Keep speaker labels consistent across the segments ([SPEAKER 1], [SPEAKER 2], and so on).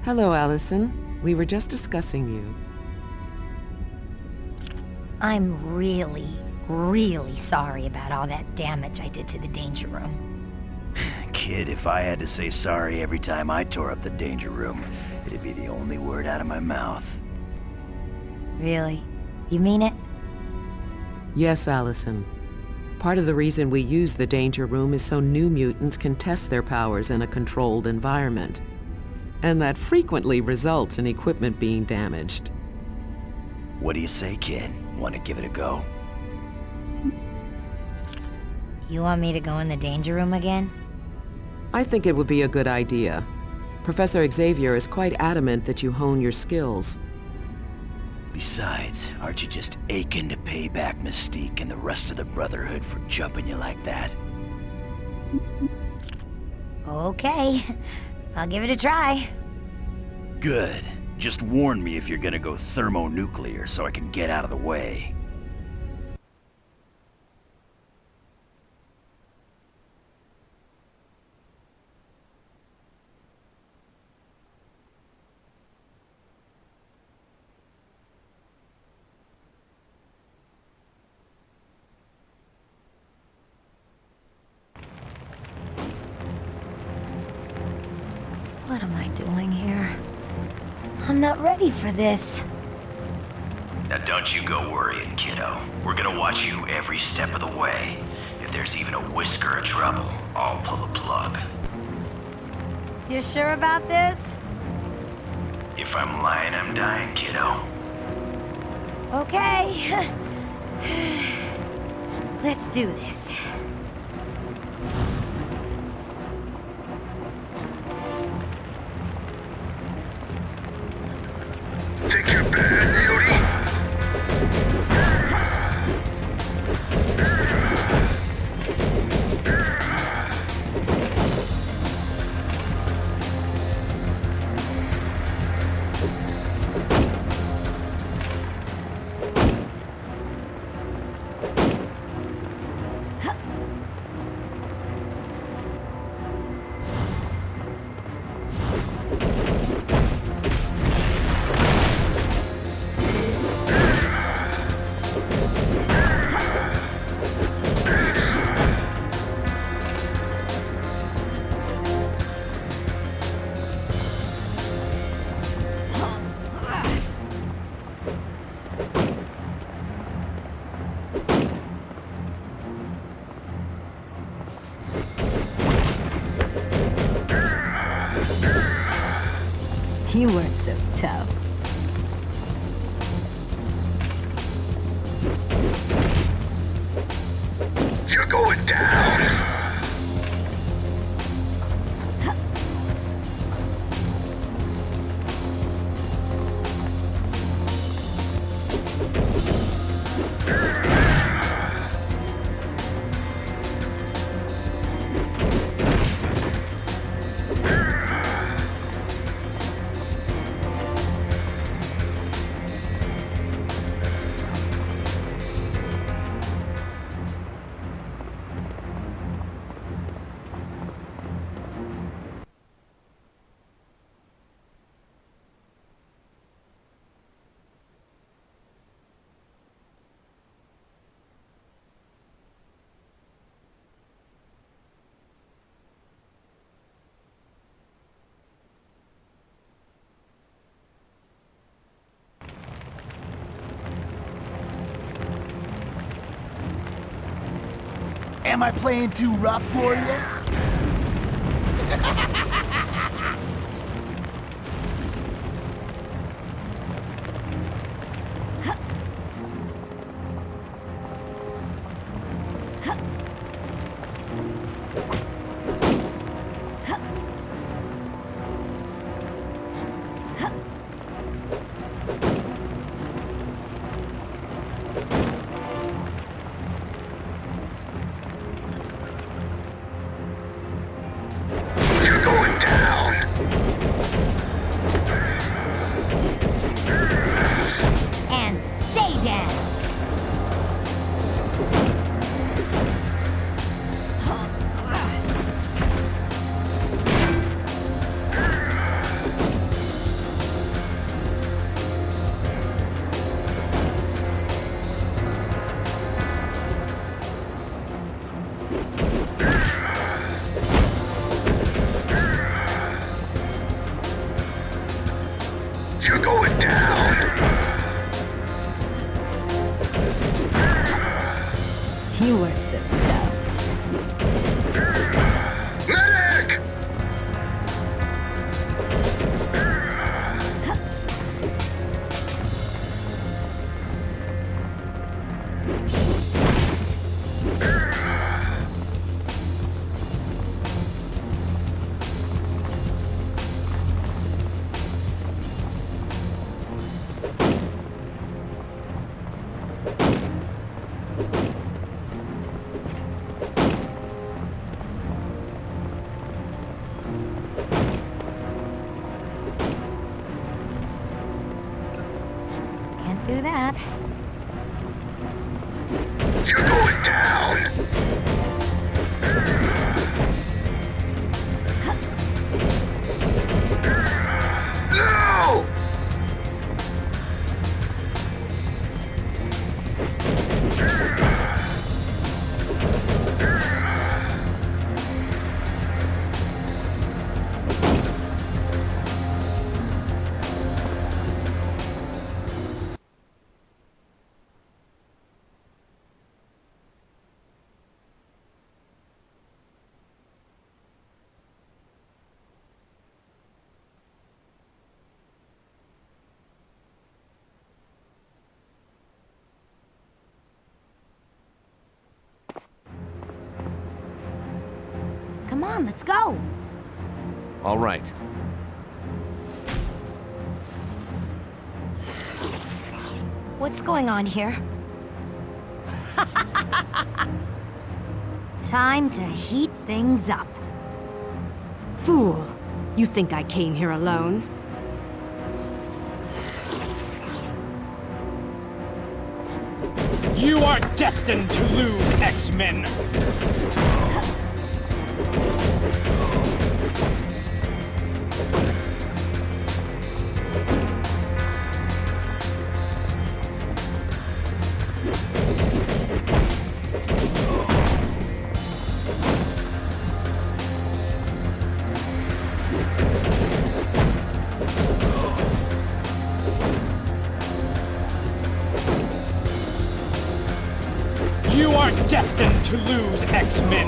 [SPEAKER 1] Hello, Alison. We were just discussing you.
[SPEAKER 2] I'm really, really sorry about all that damage I did to the danger room.
[SPEAKER 3] Kid, if I had to say sorry every time I tore up the danger room, it'd be the only word out of my mouth.
[SPEAKER 2] Really? You mean it?
[SPEAKER 1] Yes, Alison. Part of the reason we use the danger room is so new mutants can test their powers in a controlled environment. And that frequently results in equipment being damaged.
[SPEAKER 3] What do you say, kid? Want to give it a go?
[SPEAKER 2] You want me to go in the danger room again?
[SPEAKER 1] I think it would be a good idea. Professor Xavier is quite adamant that you hone your skills.
[SPEAKER 3] Besides, aren't you just aching to pay back Mystique and the rest of the Brotherhood for jumping you like that?
[SPEAKER 2] Okay, I'll give it a try.
[SPEAKER 3] Good. Just warn me if you're gonna go thermonuclear so I can get out of the way.
[SPEAKER 2] What am I doing here? I'm not ready for this.
[SPEAKER 3] Now don't you go worrying, kiddo. We're gonna watch you every step of the way. If there's even a whisker of trouble, I'll pull the plug.
[SPEAKER 2] You're sure about this?
[SPEAKER 3] If I'm lying, I'm dying, kiddo.
[SPEAKER 2] Okay. Let's do this.
[SPEAKER 4] Think you're bad, Beauty?
[SPEAKER 2] You weren't so tough.
[SPEAKER 4] You're going down.
[SPEAKER 5] Am I playing too rough for you?
[SPEAKER 4] You're going down.
[SPEAKER 2] And stay down. You weren't so tough.
[SPEAKER 4] Medic!
[SPEAKER 2] Can't do that.
[SPEAKER 4] You're going down! No!
[SPEAKER 2] Come on, let's go.
[SPEAKER 6] All right.
[SPEAKER 2] What's going on here? Time to heat things up.
[SPEAKER 7] Fool! You think I came here alone?
[SPEAKER 8] You are destined to lose, X-Men! You are destined to lose, X-Men!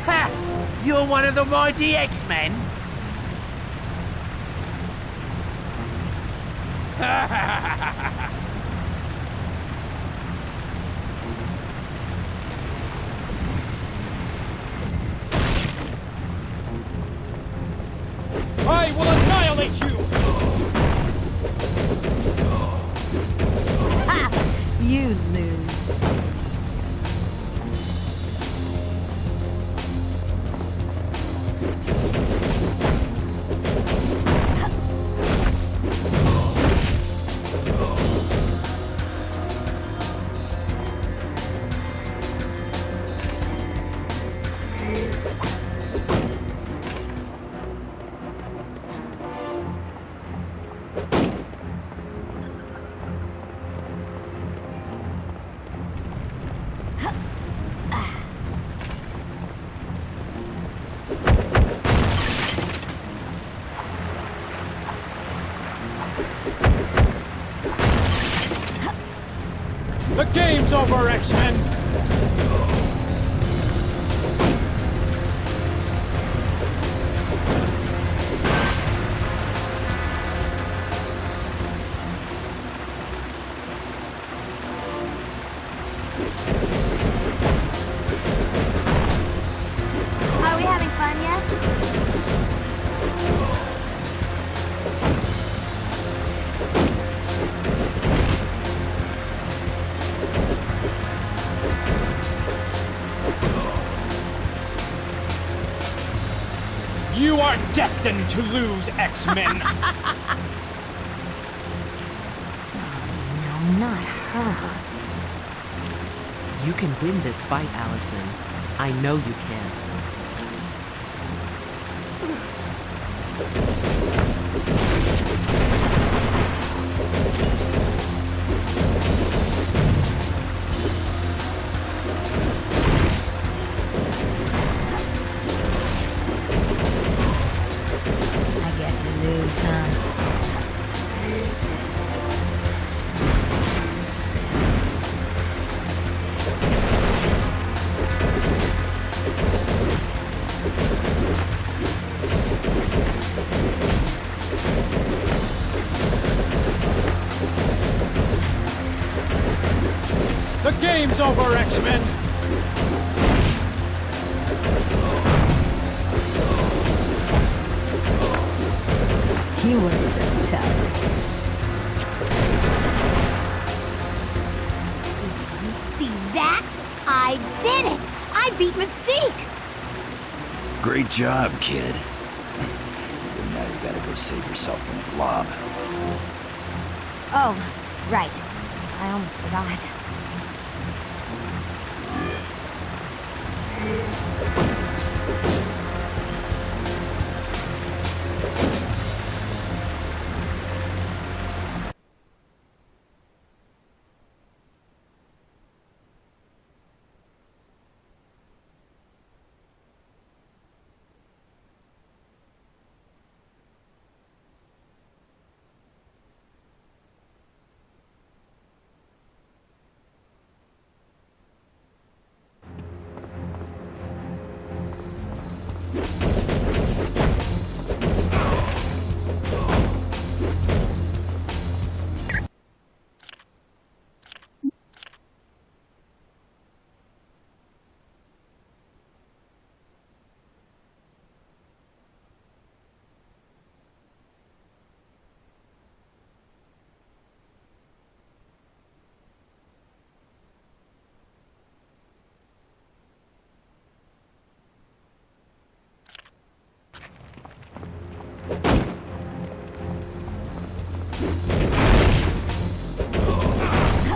[SPEAKER 5] Ha! You're one of the mighty X-Men?
[SPEAKER 8] I will annihilate you!
[SPEAKER 2] Ha! You lose.
[SPEAKER 8] The game's over, X-Men!
[SPEAKER 2] Are we having fun yet?
[SPEAKER 8] You are destined to lose, X-Men!
[SPEAKER 2] No, not her.
[SPEAKER 1] You can win this fight, Alison. I know you can.
[SPEAKER 8] is over, X-Men!
[SPEAKER 2] You were so tough. Did you see that? I did it! I beat Mystique!
[SPEAKER 3] Great job, kid. But now you gotta go save yourself from Blob.
[SPEAKER 2] Oh, right. I almost forgot.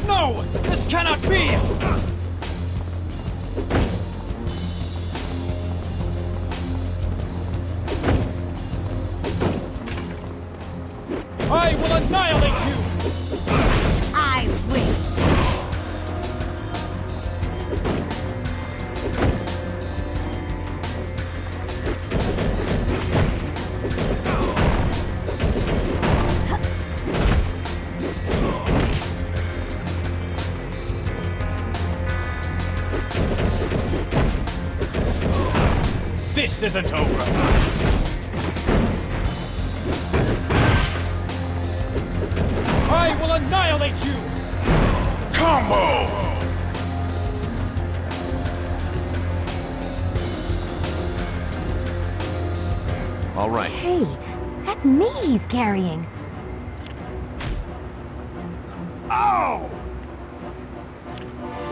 [SPEAKER 8] No! This cannot be! I will annihilate you!
[SPEAKER 2] I win!
[SPEAKER 8] This isn't over! I will annihilate you!
[SPEAKER 4] Combo!
[SPEAKER 6] All right.
[SPEAKER 2] Hey, that's me he's carrying.
[SPEAKER 4] Ow!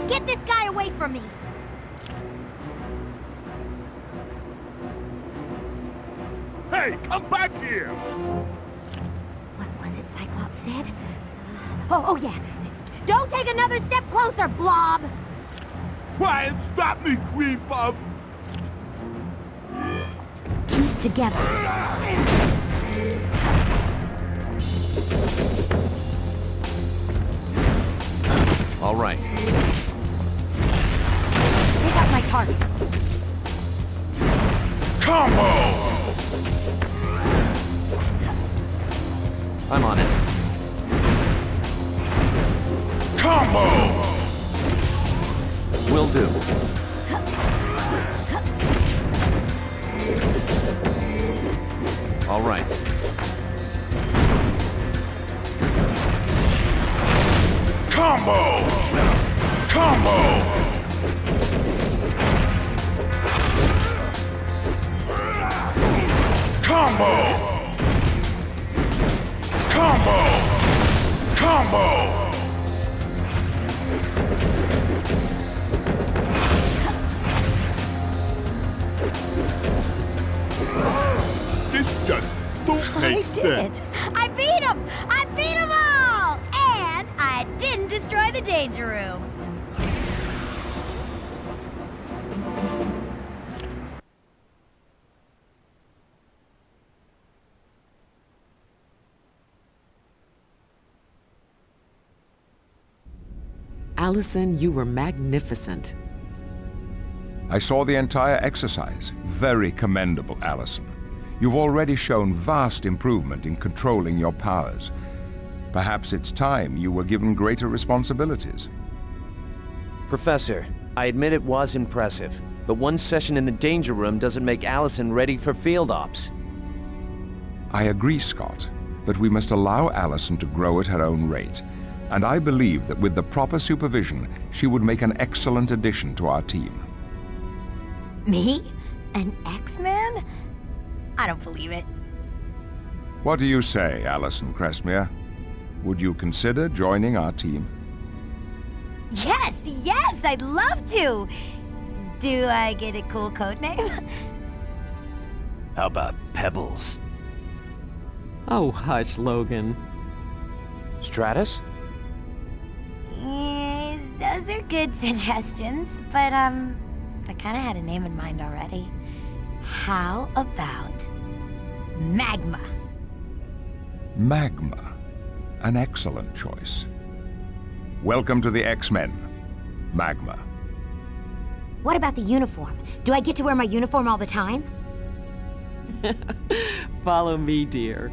[SPEAKER 2] Get this guy away from me!
[SPEAKER 4] Hey, come back here!
[SPEAKER 2] What was it Cyclops said? Oh yeah. Don't take another step closer, Blob!
[SPEAKER 4] Try and stop me, Green Bub!
[SPEAKER 2] Keep together.
[SPEAKER 6] All right.
[SPEAKER 2] Take out my target.
[SPEAKER 4] Combo!
[SPEAKER 6] I'm on it.
[SPEAKER 4] Combo!
[SPEAKER 6] Will do. All right.
[SPEAKER 4] Combo! Combo! Combo! Combo! Combo! This just don't make
[SPEAKER 2] I did it! I beat him! I beat them all! And I didn't destroy the Danger Room!
[SPEAKER 1] Alison, you were magnificent.
[SPEAKER 9] I saw the entire exercise. Very commendable, Alison. You've already shown vast improvement in controlling your powers. Perhaps it's time you were given greater responsibilities.
[SPEAKER 10] Professor, I admit it was impressive, but one session in the Danger Room doesn't make Alison ready for field ops.
[SPEAKER 9] I agree, Scott, but we must allow Alison to grow at her own rate. and I believe that with the proper supervision, she would make an excellent addition to our team.
[SPEAKER 7] Me? An X-Man? I don't believe it.
[SPEAKER 9] What do you say, Alison Crestmere? Would you consider joining our team?
[SPEAKER 7] Yes, yes, I'd love to! Do I get a cool code name?
[SPEAKER 3] How about Pebbles?
[SPEAKER 1] Oh, hush, Logan.
[SPEAKER 10] Stratus?
[SPEAKER 7] Those are good suggestions, but I kind of had a name in mind already. How about Magma?
[SPEAKER 9] Magma. An excellent choice. Welcome to the X-Men, Magma.
[SPEAKER 7] What about the uniform? Do I get to wear my uniform all the time?
[SPEAKER 1] Follow me, dear.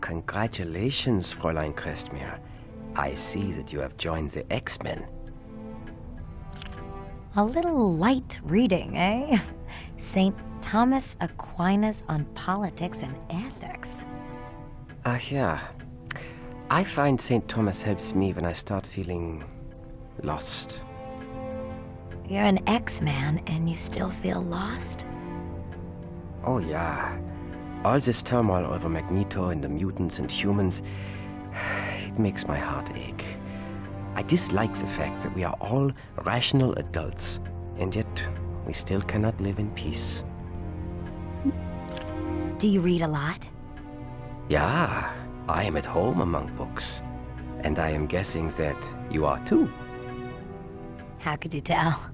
[SPEAKER 11] Congratulations, Fräulein Crestmere. I see that you have joined the X-Men.
[SPEAKER 7] A little light reading, eh? St. Thomas Aquinas on Politics and Ethics.
[SPEAKER 11] Yeah. I find St. Thomas helps me when I start feeling lost.
[SPEAKER 7] You're an X-Man and you still feel lost?
[SPEAKER 11] Oh, yeah. All this turmoil over Magneto and the mutants and humans, it makes my heart ache. I dislike the fact that we are all rational adults, and yet we still cannot live in peace.
[SPEAKER 7] Do you read a lot?
[SPEAKER 11] Yeah, I am at home among books. And I am guessing that you are too.
[SPEAKER 7] How could you tell?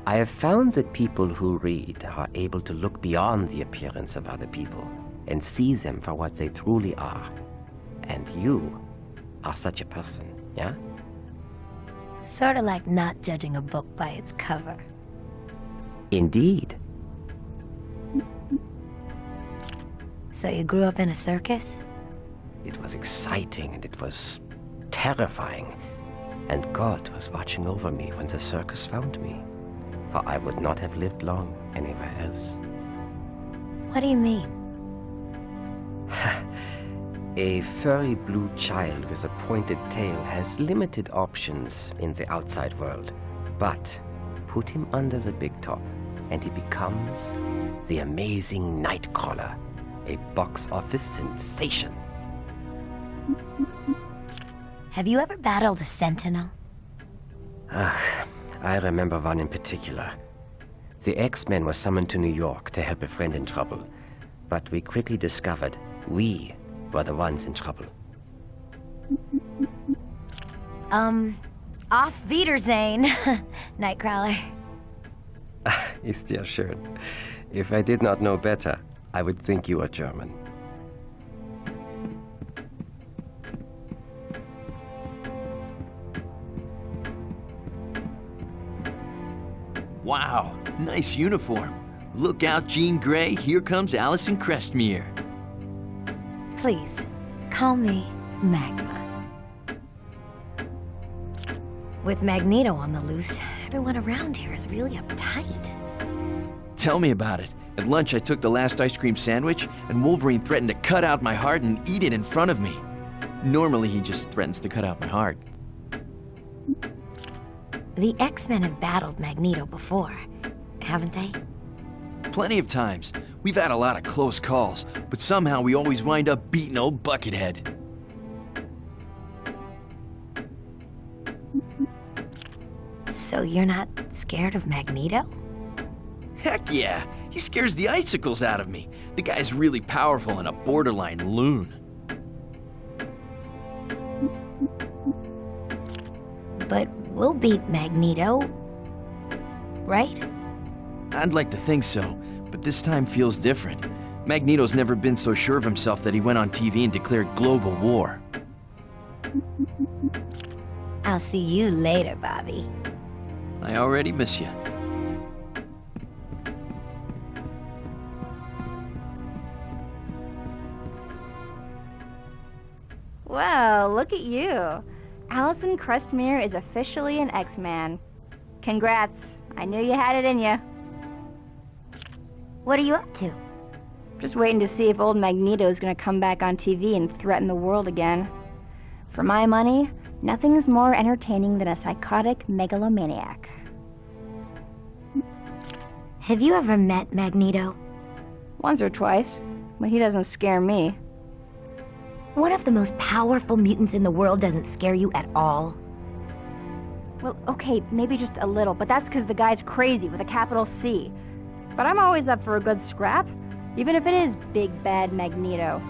[SPEAKER 11] I have found that people who read are able to look beyond the appearance of other people and see them for what they truly are. And you are such a person, yeah?
[SPEAKER 7] Sort of like not judging a book by its cover.
[SPEAKER 11] Indeed.
[SPEAKER 7] So you grew up in a circus?
[SPEAKER 11] It was exciting and it was terrifying. And God was watching over me when the circus found me. For I would not have lived long anywhere else.
[SPEAKER 7] What do you mean?
[SPEAKER 11] A furry blue child with a pointed tail has limited options in the outside world. But put him under the big top, and he becomes the amazing Nightcrawler, a box office sensation.
[SPEAKER 7] Have you ever battled a Sentinel?
[SPEAKER 11] I remember one in particular. The X-Men were summoned to New York to help a friend in trouble, but we quickly discovered we were the ones in trouble.
[SPEAKER 7] Auf Wiedersehen, Nightcrawler.
[SPEAKER 11] Ist ja schön. If I did not know better, I would think you were German.
[SPEAKER 12] Wow, nice uniform. Look out, Jean Grey, here comes Alison Crestmere.
[SPEAKER 7] Please, call me Magma. With Magneto on the loose, everyone around here is really uptight.
[SPEAKER 12] Tell me about it. At lunch, I took the last ice cream sandwich, and Wolverine threatened to cut out my heart and eat it in front of me. Normally, he just threatens to cut out my heart.
[SPEAKER 7] The X-Men have battled Magneto before, haven't they?
[SPEAKER 12] Plenty of times. We've had a lot of close calls, but somehow we always wind up beating old Buckethead.
[SPEAKER 7] So you're not scared of Magneto?
[SPEAKER 12] Heck yeah! He scares the icicles out of me. The guy's really powerful and a borderline loon.
[SPEAKER 7] But we'll beat Magneto, right?
[SPEAKER 12] I'd like to think so, but this time feels different. Magneto's never been so sure of himself that he went on TV and declared global war.
[SPEAKER 7] I'll see you later, Bobby.
[SPEAKER 12] I already miss you.
[SPEAKER 2] Well, look at you. Alison Crestmere is officially an X-Man. Congrats. I knew you had it in you. What are you up to? Just waiting to see if old Magneto's gonna come back on TV and threaten the world again. For my money, nothing's more entertaining than a psychotic megalomaniac.
[SPEAKER 7] Have you ever met Magneto?
[SPEAKER 2] Once or twice, but he doesn't scare me.
[SPEAKER 7] What if the most powerful mutants in the world doesn't scare you at all?
[SPEAKER 2] Well, okay, maybe just a little, but that's because the guy's crazy with a capital C. But I'm always up for a good scrap, even if it is big bad Magneto.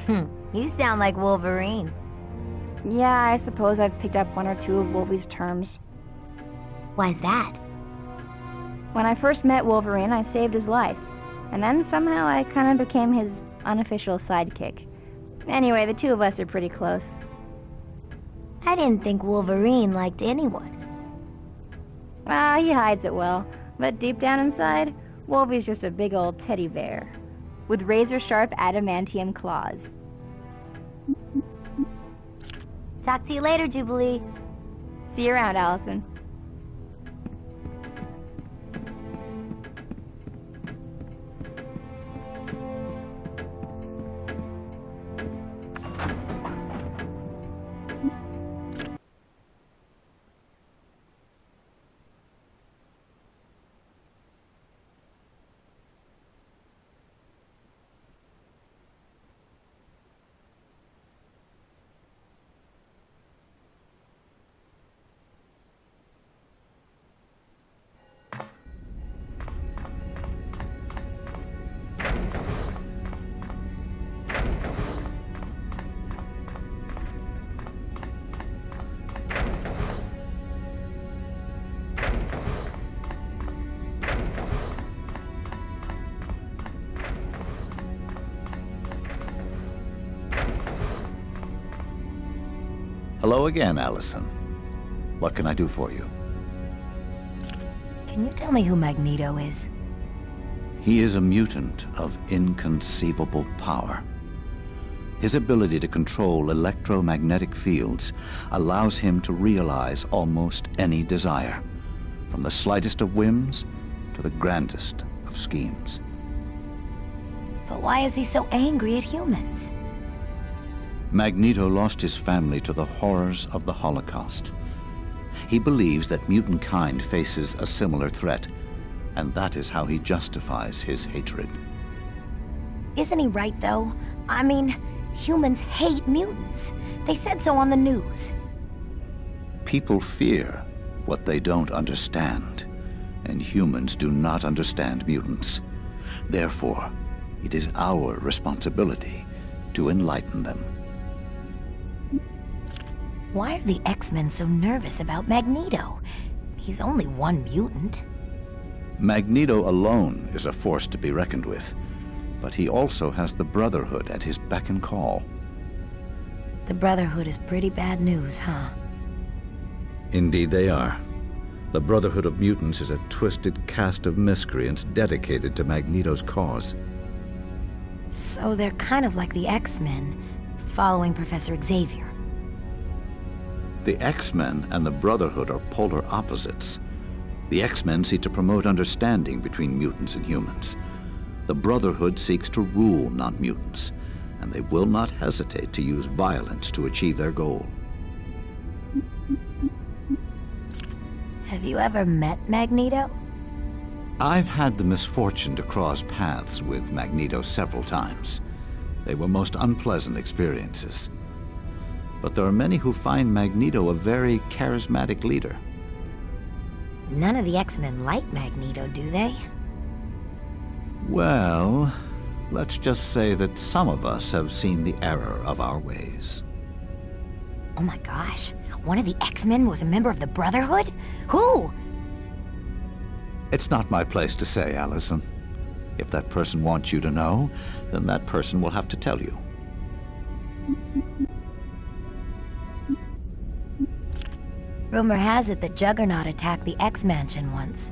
[SPEAKER 7] You sound like Wolverine.
[SPEAKER 2] Yeah, I suppose I've picked up one or two of Wolvie's terms.
[SPEAKER 7] Why's that?
[SPEAKER 2] When I first met Wolverine, I saved his life. And then somehow I kind of became his unofficial sidekick. Anyway, the two of us are pretty close.
[SPEAKER 7] I didn't think Wolverine liked anyone.
[SPEAKER 2] Well, he hides it well. But deep down inside, Wolvie's just a big old teddy bear. With razor-sharp adamantium claws.
[SPEAKER 7] Talk to you later, Jubilee.
[SPEAKER 2] See you around, Alison.
[SPEAKER 13] Hello again, Alison. What can I do for you?
[SPEAKER 7] Can you tell me who Magneto is?
[SPEAKER 13] He is a mutant of inconceivable power. His ability to control electromagnetic fields allows him to realize almost any desire, from the slightest of whims to the grandest of schemes.
[SPEAKER 7] But why is he so angry at humans?
[SPEAKER 13] Magneto lost his family to the horrors of the Holocaust. He believes that mutant kind faces a similar threat, and that is how he justifies his hatred.
[SPEAKER 7] Isn't he right, though? I mean, humans hate mutants. They said so on the news.
[SPEAKER 13] People fear what they don't understand, and humans do not understand mutants. Therefore, it is our responsibility to enlighten them.
[SPEAKER 7] Why are the X-Men so nervous about Magneto? He's only one mutant.
[SPEAKER 13] Magneto alone is a force to be reckoned with, but he also has the Brotherhood at his beck and call.
[SPEAKER 7] The Brotherhood is pretty bad news, huh?
[SPEAKER 13] Indeed they are. The Brotherhood of Mutants is a twisted cast of miscreants dedicated to Magneto's cause.
[SPEAKER 7] So they're kind of like the X-Men, following Professor Xavier.
[SPEAKER 13] The X-Men and the Brotherhood are polar opposites. The X-Men seek to promote understanding between mutants and humans. The Brotherhood seeks to rule non-mutants, and they will not hesitate to use violence to achieve their goal.
[SPEAKER 7] Have you ever met Magneto?
[SPEAKER 13] I've had the misfortune to cross paths with Magneto several times. They were most unpleasant experiences. But there are many who find Magneto a very charismatic leader.
[SPEAKER 7] None of the X-Men like Magneto, do they?
[SPEAKER 13] Well, let's just say that some of us have seen the error of our ways.
[SPEAKER 7] Oh my gosh, one of the X-Men was a member of the Brotherhood? Who?
[SPEAKER 13] It's not my place to say, Alison. If that person wants you to know, then that person will have to tell you.
[SPEAKER 7] Rumor has it that Juggernaut attacked the X-Mansion once.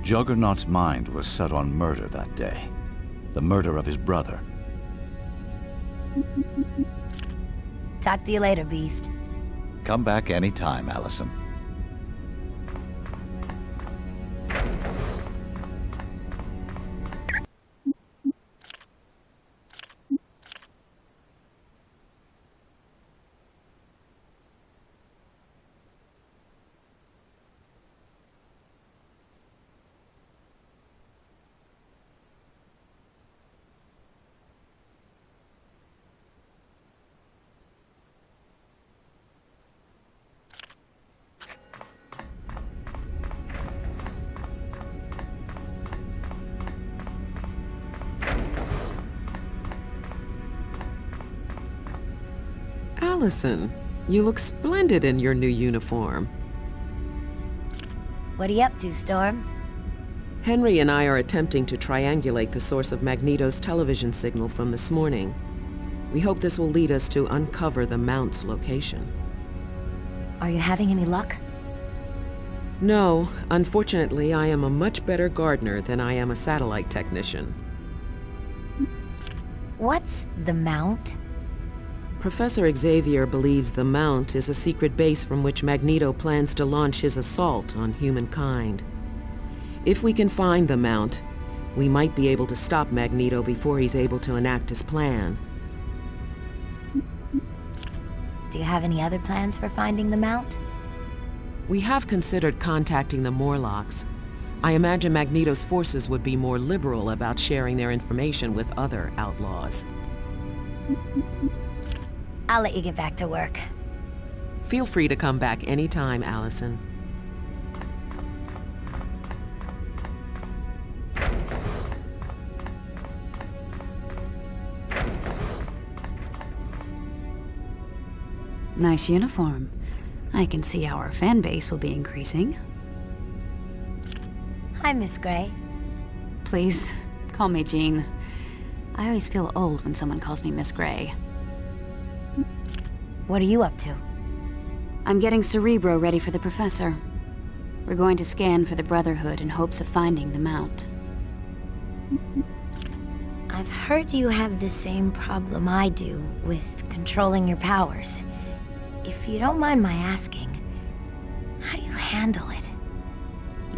[SPEAKER 13] Juggernaut's mind was set on murder that day. The murder of his brother.
[SPEAKER 7] Talk to you later, Beast.
[SPEAKER 13] Come back anytime, Alison.
[SPEAKER 1] Alison, you look splendid in your new uniform.
[SPEAKER 7] What are you up to, Storm?
[SPEAKER 1] Henry and I are attempting to triangulate the source of Magneto's television signal from this morning. We hope this will lead us to uncover the Mount's location.
[SPEAKER 7] Are you having any luck?
[SPEAKER 1] No, unfortunately, I am a much better gardener than I am a satellite technician.
[SPEAKER 7] What's the Mount?
[SPEAKER 1] Professor Xavier believes the Mount is a secret base from which Magneto plans to launch his assault on humankind. If we can find the Mount, we might be able to stop Magneto before he's able to enact his plan.
[SPEAKER 7] Do you have any other plans for finding the Mount?
[SPEAKER 1] We have considered contacting the Morlocks. I imagine Magneto's forces would be more liberal about sharing their information with other outlaws.
[SPEAKER 7] I'll let you get back to work.
[SPEAKER 1] Feel free to come back anytime, Alison.
[SPEAKER 14] Nice uniform. I can see our fan base will be increasing.
[SPEAKER 7] Hi, Miss Gray.
[SPEAKER 14] Please, call me Jean. I always feel old when someone calls me Miss Gray.
[SPEAKER 7] What are you up to?
[SPEAKER 14] I'm getting Cerebro ready for the Professor. We're going to scan for the Brotherhood in hopes of finding the Mount.
[SPEAKER 7] I've heard you have the same problem I do with controlling your powers. If you don't mind my asking, how do you handle it?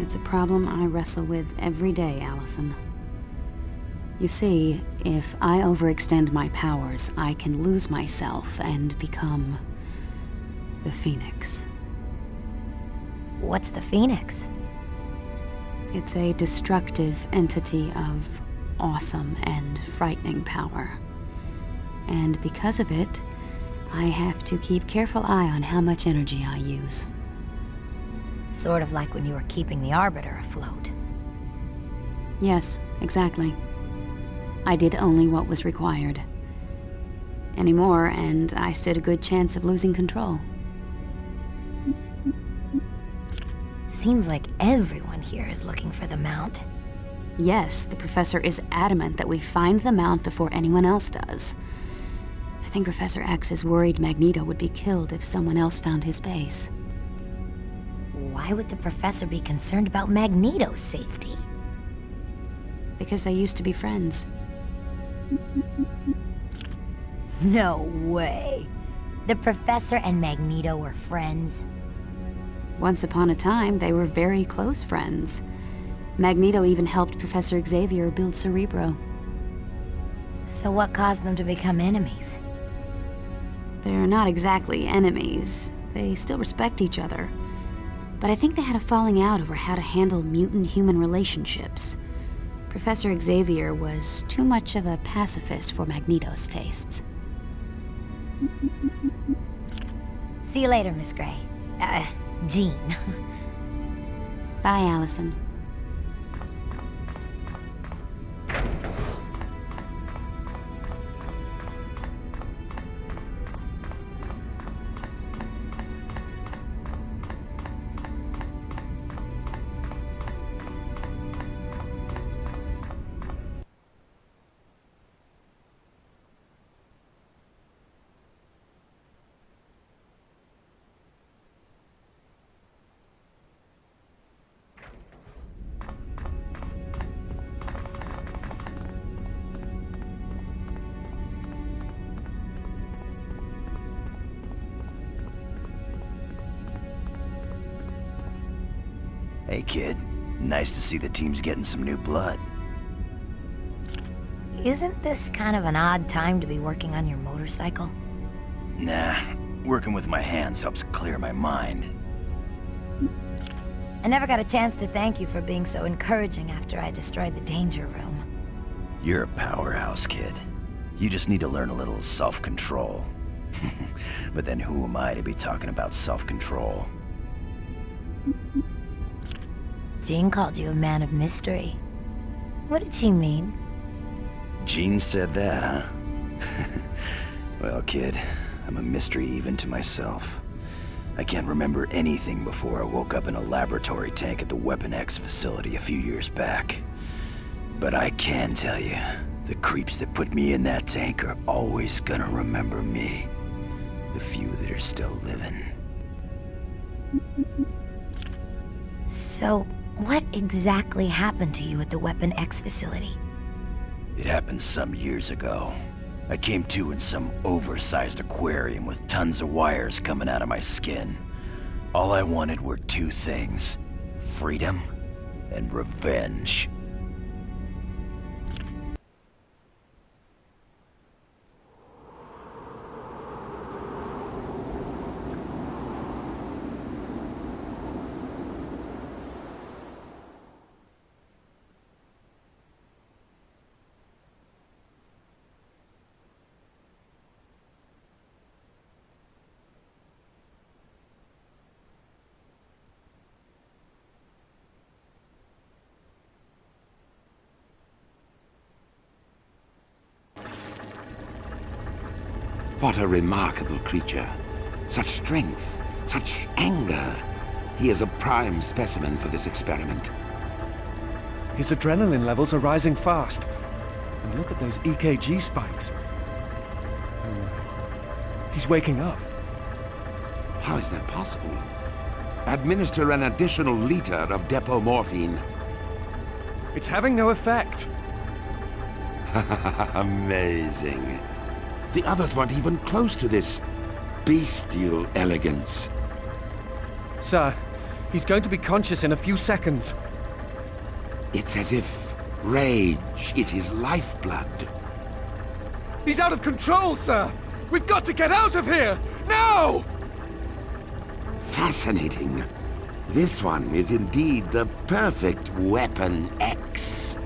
[SPEAKER 14] It's a problem I wrestle with every day, Alison. You see, if I overextend my powers, I can lose myself and become the Phoenix.
[SPEAKER 7] What's the Phoenix?
[SPEAKER 14] It's a destructive entity of awesome and frightening power. And because of it, I have to keep careful eye on how much energy I use.
[SPEAKER 7] Sort of like when you were keeping the Arbiter afloat.
[SPEAKER 14] Yes, exactly. I did only what was required. Any more, and I stood a good chance of losing control.
[SPEAKER 7] Seems like everyone here is looking for the Mount.
[SPEAKER 14] Yes, the Professor is adamant that we find the Mount before anyone else does. I think Professor X is worried Magneto would be killed if someone else found his base.
[SPEAKER 7] Why would the Professor be concerned about Magneto's safety?
[SPEAKER 14] Because they used to be friends.
[SPEAKER 7] No way. The Professor and Magneto were friends.
[SPEAKER 14] Once upon a time, they were very close friends. Magneto even helped Professor Xavier build Cerebro.
[SPEAKER 7] So what caused them to become enemies?
[SPEAKER 14] They're not exactly enemies. They still respect each other. But I think they had a falling out over how to handle mutant-human relationships. Professor Xavier was too much of a pacifist for Magneto's tastes.
[SPEAKER 7] See you later, Miss Gray. Jean.
[SPEAKER 14] Bye, Alison.
[SPEAKER 3] Hey, kid. Nice to see the team's getting some new blood.
[SPEAKER 7] Isn't this kind of an odd time to be working on your motorcycle?
[SPEAKER 3] Nah, working with my hands helps clear my mind.
[SPEAKER 7] I never got a chance to thank you for being so encouraging after I destroyed the danger room.
[SPEAKER 3] You're a powerhouse, kid. You just need to learn a little self-control. But then who am I to be talking about self-control?
[SPEAKER 7] Jean called you a man of mystery. What did she mean?
[SPEAKER 3] Jean said that, huh? Well, kid, I'm a mystery even to myself. I can't remember anything before I woke up in a laboratory tank at the Weapon X facility a few years back. But I can tell you, the creeps that put me in that tank are always gonna remember me. The few that are still living.
[SPEAKER 7] So, what exactly happened to you at the Weapon X facility?
[SPEAKER 3] It happened some years ago. I came to in some oversized aquarium with tons of wires coming out of my skin. All I wanted were two things: freedom and revenge.
[SPEAKER 15] What a remarkable creature. Such strength, such anger. He is a prime specimen for this experiment.
[SPEAKER 10] His adrenaline levels are rising fast. And look at those EKG spikes. He's waking up.
[SPEAKER 15] How is that possible? Administer an additional liter of depomorphine.
[SPEAKER 10] It's having no effect.
[SPEAKER 15] Amazing. The others weren't even close to this bestial elegance.
[SPEAKER 10] Sir, he's going to be conscious in a few seconds.
[SPEAKER 15] It's as if rage is his lifeblood.
[SPEAKER 10] He's out of control, sir! We've got to get out of here! Now!
[SPEAKER 15] Fascinating. This one is indeed the perfect Weapon X.